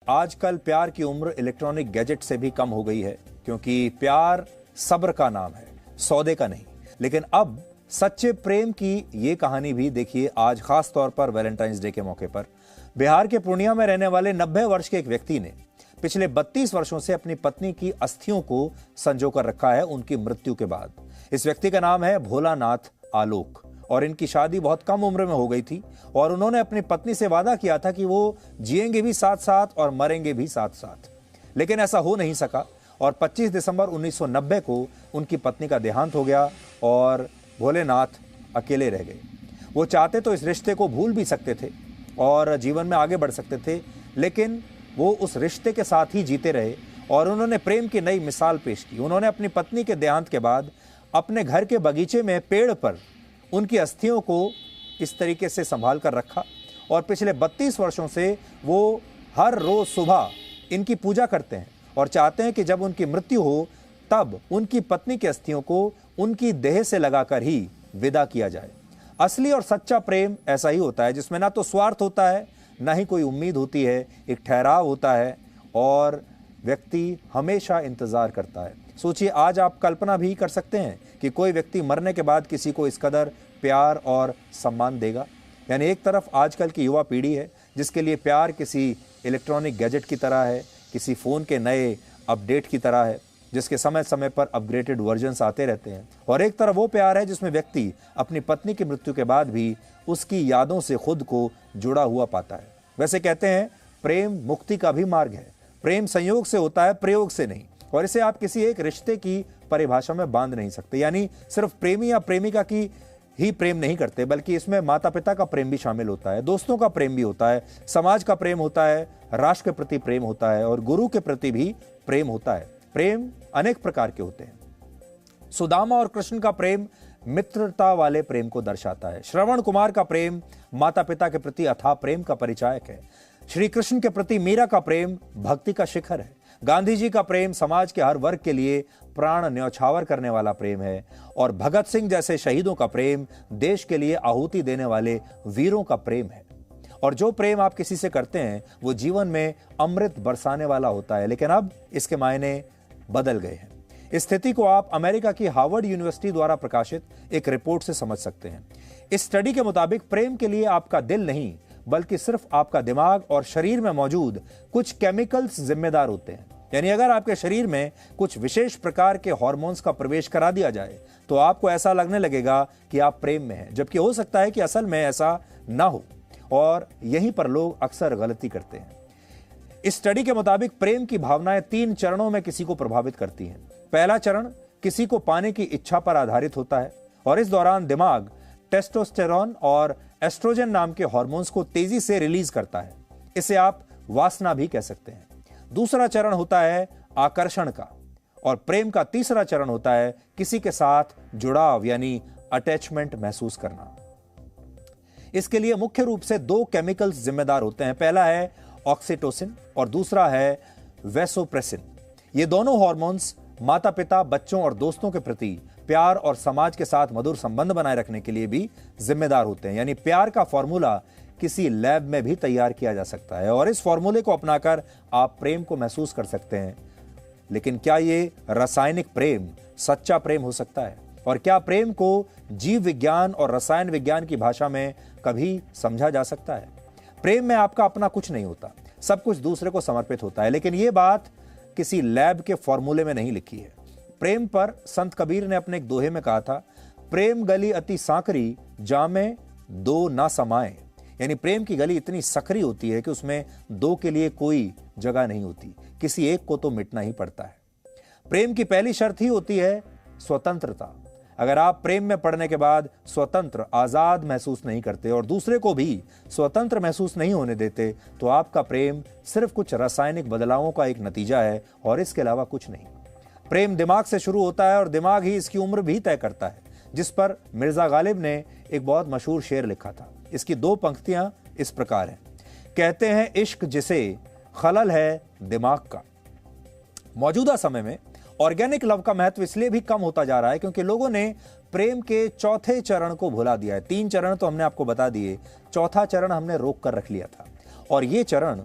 आजकल प्यार की उम्र इलेक्ट्रॉनिक गैजेट से भी कम हो गई है, क्योंकि प्यार सब्र का नाम है, सौदे का नहीं। लेकिन अब सच्चे प्रेम की ये कहानी भी देखिए आज खास तौर पर वैलेंटाइंस डे के मौके पर। बिहार के पूर्णिया में रहने वाले 90 वर्ष के एक व्यक्ति ने पिछले 32 वर्षों से अपनी पत्नी की अस्थियों को संजो कर रखा है उनकी मृत्यु के बाद। इस व्यक्ति का नाम है भोलानाथ आलोक और इनकी शादी बहुत कम उम्र में हो गई थी और उन्होंने अपनी पत्नी से वादा किया था कि वो जिएंगे भी साथ साथ और मरेंगे भी साथ साथ। लेकिन ऐसा हो नहीं सका और 25 दिसंबर 1990 को उनकी पत्नी का देहांत हो गया और भोलेनाथ अकेले रह गए। वो चाहते तो इस रिश्ते को भूल भी सकते थे और जीवन में आगे बढ़ सकते थे, लेकिन वो उस रिश्ते के साथ ही जीते रहे और उन्होंने प्रेम की नई मिसाल पेश की। उन्होंने अपनी पत्नी के देहांत के बाद अपने घर के बगीचे में पेड़ पर उनकी अस्थियों को इस तरीके से संभाल कर रखा और पिछले 32 वर्षों से वो हर रोज सुबह इनकी पूजा करते हैं और चाहते हैं कि जब उनकी मृत्यु हो तब उनकी पत्नी की अस्थियों को उनकी देह से लगाकर ही विदा किया जाए। असली और सच्चा प्रेम ऐसा ही होता है जिसमें ना तो स्वार्थ होता है, ना ही कोई उम्मीद होती है, एक ठहराव होता है और व्यक्ति हमेशा इंतजार करता है। सोचिए, आज आप कल्पना भी कर सकते हैं कि कोई व्यक्ति मरने के बाद किसी को इस कदर प्यार और सम्मान देगा। यानी एक तरफ आजकल की युवा पीढ़ी है जिसके लिए प्यार किसी इलेक्ट्रॉनिक गैजेट की तरह है, किसी फ़ोन के नए अपडेट की तरह है जिसके समय समय पर अपग्रेडेड वर्जन्स आते रहते हैं, और एक तरफ वो प्यार है जिसमें व्यक्ति अपनी पत्नी की मृत्यु के बाद भी उसकी यादों से खुद को जुड़ा हुआ पाता है। वैसे कहते हैं प्रेम मुक्ति का भी मार्ग है। प्रेम संयोग से होता है, प्रयोग से नहीं, और इसे आप किसी एक रिश्ते की परिभाषा में बांध नहीं सकते। यानी सिर्फ प्रेमी या प्रेमिका की ही प्रेम नहीं करते, बल्कि इसमें माता पिता का प्रेम भी शामिल होता है, दोस्तों का प्रेम भी होता है, समाज का प्रेम होता है, राष्ट्र के प्रति प्रेम होता है और गुरु के प्रति भी प्रेम होता है। प्रेम अनेक प्रकार के होते हैं। सुदामा और कृष्ण का प्रेम मित्रता वाले प्रेम को दर्शाता है। श्रवण कुमार का प्रेम माता पिता के प्रति अथाह प्रेम का परिचायक है। श्री कृष्ण के प्रति मीरा का प्रेम भक्ति का शिखर है। गांधी जी का प्रेम समाज के हर वर्ग के लिए प्राण न्यौछावर करने वाला प्रेम है और भगत सिंह जैसे शहीदों का प्रेम देश के लिए आहुति देने वाले वीरों का प्रेम है। और जो प्रेम आप किसी से करते हैं वो जीवन में अमृत बरसाने वाला होता है, लेकिन अब इसके मायने बदल गए हैं। इस स्थिति को आप अमेरिका की हार्वर्ड यूनिवर्सिटी द्वारा प्रकाशित एक रिपोर्ट से समझ सकते हैं। इस स्टडी के मुताबिक प्रेम के लिए आपका दिल नहीं बल्कि सिर्फ आपका दिमाग और शरीर में मौजूद कुछ केमिकल्स जिम्मेदार होते हैं। यानी अगर आपके शरीर में कुछ विशेष प्रकार के हार्मोन्स का प्रवेश करा दिया जाए तो आपको ऐसा लगने लगेगा कि आप प्रेम में हैं, जबकि हो सकता है कि असल में ऐसा ना हो, और यहीं पर लोग अक्सर गलती करते हैं। इस स्टडी के मुताबिक प्रेम की भावनाएं 3 चरणों में किसी को प्रभावित करती हैं। पहला चरण किसी को पाने की इच्छा पर आधारित होता है और इस दौरान दिमाग टेस्टोस्टेरोन और एस्ट्रोजन नाम के हार्मोन्स को तेजी से रिलीज करता है। इसे आप वासना भी कह सकते हैं। दूसरा चरण होता है आकर्षण का और प्रेम का तीसरा चरण होता है किसी के साथ जुड़ाव यानी अटैचमेंट महसूस करना। इसके लिए मुख्य रूप से 2 केमिकल्स जिम्मेदार होते हैं। पहला है ऑक्सीटोसिन और दूसरा है वैसोप्रेसिन। ये दोनों हार्मोन्स माता पिता, बच्चों और दोस्तों के प्रति प्यार और समाज के साथ मधुर संबंध बनाए रखने के लिए भी जिम्मेदार होते हैं। यानी प्यार का फॉर्मूला किसी लैब में भी तैयार किया जा सकता है और इस फॉर्मूले को अपनाकर आप प्रेम को महसूस कर सकते हैं। लेकिन क्या ये रासायनिक प्रेम सच्चा प्रेम हो सकता है? और क्या प्रेम को जीव विज्ञान और रसायन विज्ञान की भाषा में कभी समझा जा सकता है? प्रेम में आपका अपना कुछ नहीं होता, सब कुछ दूसरे को समर्पित होता है। लेकिन यह बात किसी लैब के फॉर्मूले में नहीं लिखी है। प्रेम पर संत कबीर ने अपने एक दोहे में कहा था, प्रेम गली अति सांकरी जामे दो ना समाए। यानी प्रेम की गली इतनी सकरी होती है कि उसमें 2 के लिए कोई जगह नहीं होती, किसी एक को तो मिटना ही पड़ता है। प्रेम की पहली शर्त ही होती है स्वतंत्रता। अगर आप प्रेम में पड़ने के बाद स्वतंत्र, आजाद महसूस नहीं करते और दूसरे को भी स्वतंत्र महसूस नहीं होने देते तो आपका प्रेम सिर्फ कुछ रासायनिक बदलावों का एक नतीजा है और इसके अलावा कुछ नहीं। प्रेम दिमाग से शुरू होता है और दिमाग ही इसकी उम्र भी तय करता है, जिस पर मिर्जा गालिब ने एक बहुत मशहूर शेर लिखा था। इसकी 2 पंक्तियां इस प्रकार हैं। कहते हैं इश्क जिसे खलल है दिमाग का। मौजूदा समय में ऑर्गेनिक लव का महत्व इसलिए भी कम होता जा रहा है क्योंकि लोगों ने प्रेम के चौथे चरण को भुला दिया है। 3 चरण तो हमने आपको बता दिए, चौथा चरण हमने रोक कर रख लिया था और ये चरण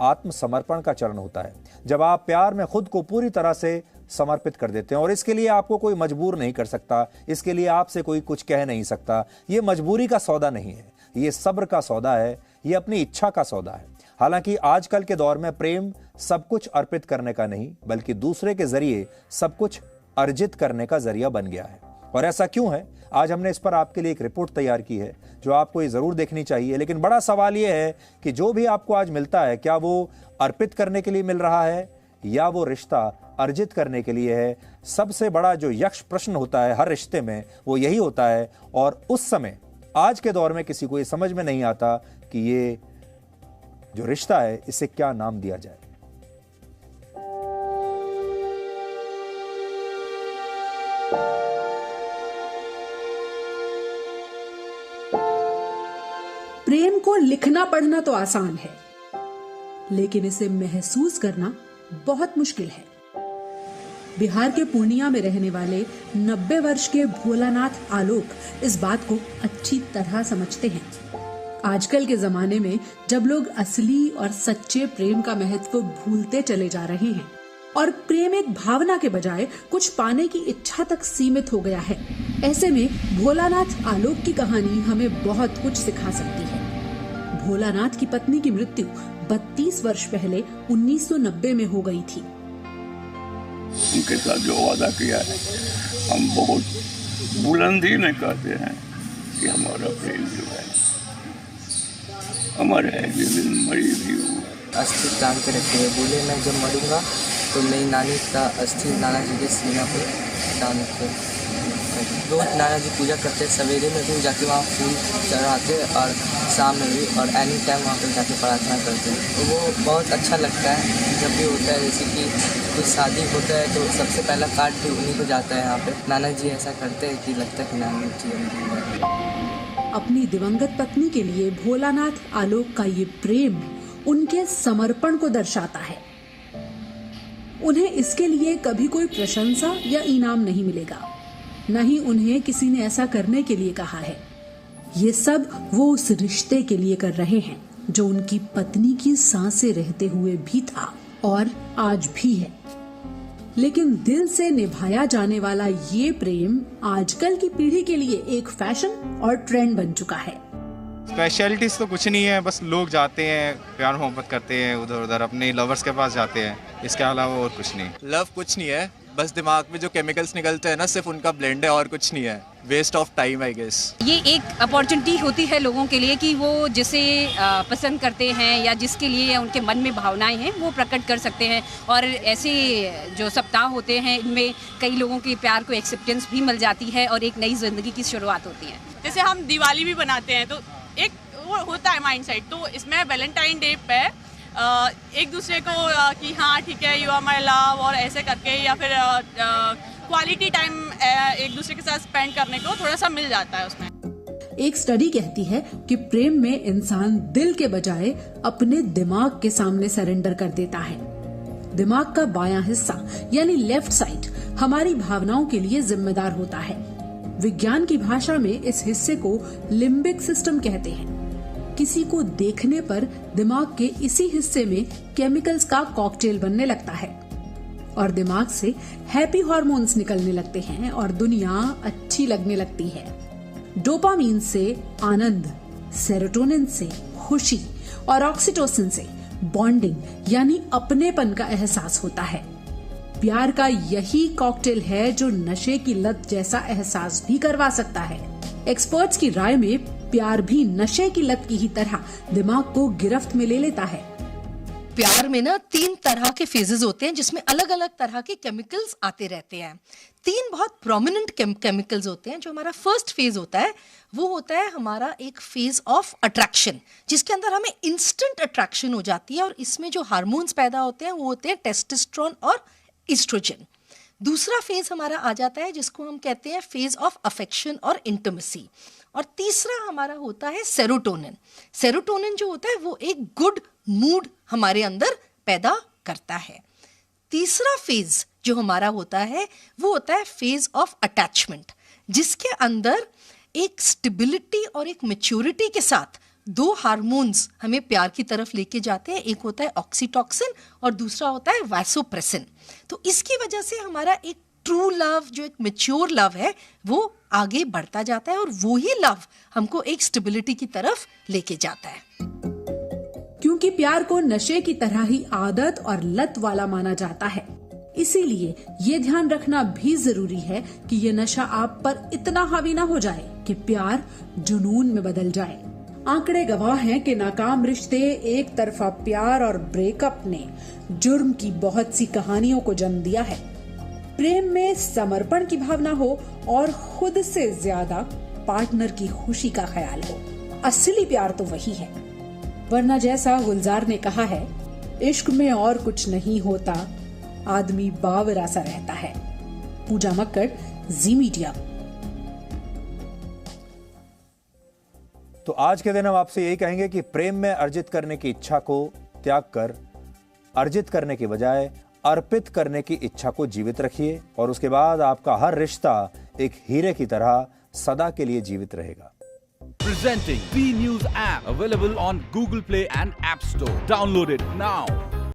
आत्मसमर्पण का चरण होता है, जब आप प्यार में खुद को पूरी तरह से समर्पित कर देते हैं। और इसके लिए आपको कोई मजबूर नहीं कर सकता, इसके लिए आपसे कोई कुछ कह नहीं सकता। ये मजबूरी का सौदा नहीं है, ये सब्र का सौदा है, ये अपनी इच्छा का सौदा है। हालांकि आजकल के दौर में प्रेम सब कुछ अर्पित करने का नहीं, बल्कि दूसरे के जरिए सब कुछ अर्जित करने का जरिया बन गया है। और ऐसा क्यों है, आज हमने इस पर आपके लिए एक रिपोर्ट तैयार की है जो आपको ये जरूर देखनी चाहिए। लेकिन बड़ा सवाल यह है कि जो भी आपको आज मिलता है, क्या वो अर्पित करने के लिए मिल रहा है या वो रिश्ता अर्जित करने के लिए है? सबसे बड़ा जो यक्ष प्रश्न होता है हर रिश्ते में वो यही होता है। और उस समय आज के दौर में किसी को ये समझ में नहीं आता कि ये जो रिश्ता है इसे क्या नाम दिया जाए। प्रेम को लिखना पढ़ना तो आसान है, लेकिन इसे महसूस करना बहुत मुश्किल है। बिहार के पूर्णिया में रहने वाले 90 वर्ष के भोलानाथ आलोक इस बात को अच्छी तरह समझते हैं। आजकल के जमाने में जब लोग असली और सच्चे प्रेम का महत्व भूलते चले जा रहे हैं और प्रेम एक भावना के बजाय कुछ पाने की इच्छा तक सीमित हो गया है, ऐसे में भोलानाथ आलोक की कहानी हमें बहुत कुछ सिखा सकती है। भोलानाथ की पत्नी की मृत्यु 32 वर्ष पहले 1990 में हो गई थी। उनके साथ जो वादा किया है हम बहुत बुलंदी में कहते हैं कि हमारा प्रेम जो है अमर है, जिस दिन मरी भी हूँ। अस्थि टांग के रखे हुए, बोले मैं जब मरूंगा तो मेरी नानी का अस्थि नाना जी के सीना पर टांग के रोज नाना जी पूजा करते हैं। सवेरे में भी जाके वहाँ फूल चढ़ाते और शाम में भी, और एनी टाइम वहाँ पर जाके प्रार्थना करते हैं। तो वो बहुत अच्छा लगता है जब भी होता है, जैसे कि कुछ शादी होता है तो सबसे पहला कार्ड भी उन्हीं को जाता है। यहाँ पे नाना जी ऐसा करते हैं कि लगता है कि नानी जी अपनी दिवंगत पत्नी के लिए भोलानाथ आलोक का ये प्रेम उनके समर्पण को दर्शाता है। उन्हें इसके लिए कभी कोई प्रशंसा या इनाम नहीं मिलेगा, न ही उन्हें किसी ने ऐसा करने के लिए कहा है। ये सब वो उस रिश्ते के लिए कर रहे हैं जो उनकी पत्नी की सांसें रहते हुए भी था और आज भी है। लेकिन दिल से निभाया जाने वाला ये प्रेम आजकल की पीढ़ी के लिए एक फैशन और ट्रेंड बन चुका है। स्पेशलिटीज तो कुछ नहीं है, बस लोग जाते हैं, प्यार मोहब्बत करते हैं, उधर उधर अपने लवर्स के पास जाते हैं, इसके अलावा और कुछ नहीं। लव कुछ नहीं है, बस दिमाग में जो केमिकल्स निकलते हैं ना, सिर्फ उनका ब्लेंड है और कुछ नहीं है। Waste of time I guess. ये एक अपॉर्चुनिटी होती है लोगों के लिए कि वो जिसे पसंद करते हैं या जिसके लिए उनके मन में भावनाएं हैं वो प्रकट कर सकते हैं। और ऐसे जो सप्ताह होते हैं इनमें कई लोगों के प्यार को एक्सेप्टेंस भी मिल जाती है और एक नई जिंदगी की शुरुआत होती है। जैसे हम दिवाली भी बनाते हैं तो एक वो होता है माइंडसेट, तो इसमें वैलेंटाइन डे पे एक दूसरे को कि हाँ ठीक है यू आर माई लव और ऐसे करके, या फिर क्वालिटी टाइम एक दूसरे के साथ स्पेंड करने को थोड़ा सा मिल जाता है उसमें। एक स्टडी कहती है कि प्रेम में इंसान दिल के बजाय अपने दिमाग के सामने सरेंडर कर देता है। दिमाग का बायां हिस्सा यानी लेफ्ट साइड हमारी भावनाओं के लिए जिम्मेदार होता है। विज्ञान की भाषा में इस हिस्से को लिम्बिक सिस्टम कहते हैं। किसी को देखने पर दिमाग के इसी हिस्से में केमिकल्स का कॉकटेल बनने लगता है और दिमाग से हैप्पी हार्मोन्स निकलने लगते हैं और दुनिया अच्छी लगने लगती है। डोपामीन से आनंद, सेरोटोनिन से खुशी और ऑक्सीटोसिन से बॉन्डिंग यानी अपनेपन का एहसास होता है। प्यार का यही कॉकटेल है जो नशे की लत जैसा एहसास भी करवा सकता है। एक्सपर्ट्स की राय में प्यार भी नशे की लत की ही तरह दिमाग को गिरफ्त में ले लेता है। प्यार में ना 3 तरह के फेजेस होते हैं जिसमें अलग अलग तरह के केमिकल्स आते रहते हैं। 3 बहुत प्रोमिनेंट केमिकल्स होते हैं। जो हमारा फर्स्ट फेज होता है वो होता है हमारा एक फेज ऑफ अट्रैक्शन, जिसके अंदर हमें इंस्टेंट अट्रैक्शन हो जाती है और इसमें जो हार्मोन्स पैदा होते हैं वो होते हैं टेस्टोस्टेरोन और एस्ट्रोजन। दूसरा फेज हमारा आ जाता है जिसको हम कहते हैं फेज ऑफ अफेक्शन और इंटिमेसी। और तीसरा हमारा होता है सेरोटोनिन। सेरोटोनिन जो होता है वो एक गुड मूड हमारे अंदर पैदा करता है। तीसरा फेज जो हमारा होता है वो होता है फेज ऑफ अटैचमेंट, जिसके अंदर एक स्टेबिलिटी और एक मैच्योरिटी के साथ दो हार्मोन्स हमें प्यार की तरफ लेके जाते हैं, एक होता है ऑक्सीटॉक्सिन और दूसरा होता है वैसोप्रेसिन। तो इसकी वजह से हमारा एक ट्रू लव, जो एक मैच्योर लव है, वो आगे बढ़ता जाता है और वो ही लव हमको एक स्टेबिलिटी की तरफ लेके जाता है। क्योंकि प्यार को नशे की तरह ही आदत और लत वाला माना जाता है, इसीलिए ये ध्यान रखना भी जरूरी है कि ये नशा आप पर इतना हावी ना हो जाए कि प्यार जुनून में बदल जाए। आंकड़े गवाह हैं कि नाकाम रिश्ते, एक तरफा प्यार और ब्रेकअप ने जुर्म की बहुत सी कहानियों को जन्म दिया है। प्रेम में समर्पण की भावना हो और खुद से ज्यादा पार्टनर की खुशी का ख्याल हो, असली प्यार तो वही है। वरना जैसा गुलजार ने कहा है, इश्क में और कुछ नहीं होता, आदमी बावरा सा रहता है। पूजा मक्कड़, जी मीडिया। तो आज के दिन हम आपसे यही कहेंगे कि प्रेम में अर्जित करने की इच्छा को त्याग कर अर्जित करने की बजाय अर्पित करने की इच्छा को जीवित रखिए और उसके बाद आपका हर रिश्ता एक हीरे की तरह सदा के लिए जीवित रहेगा। Presenting V News app, available on Google Play and App Store. Download it now.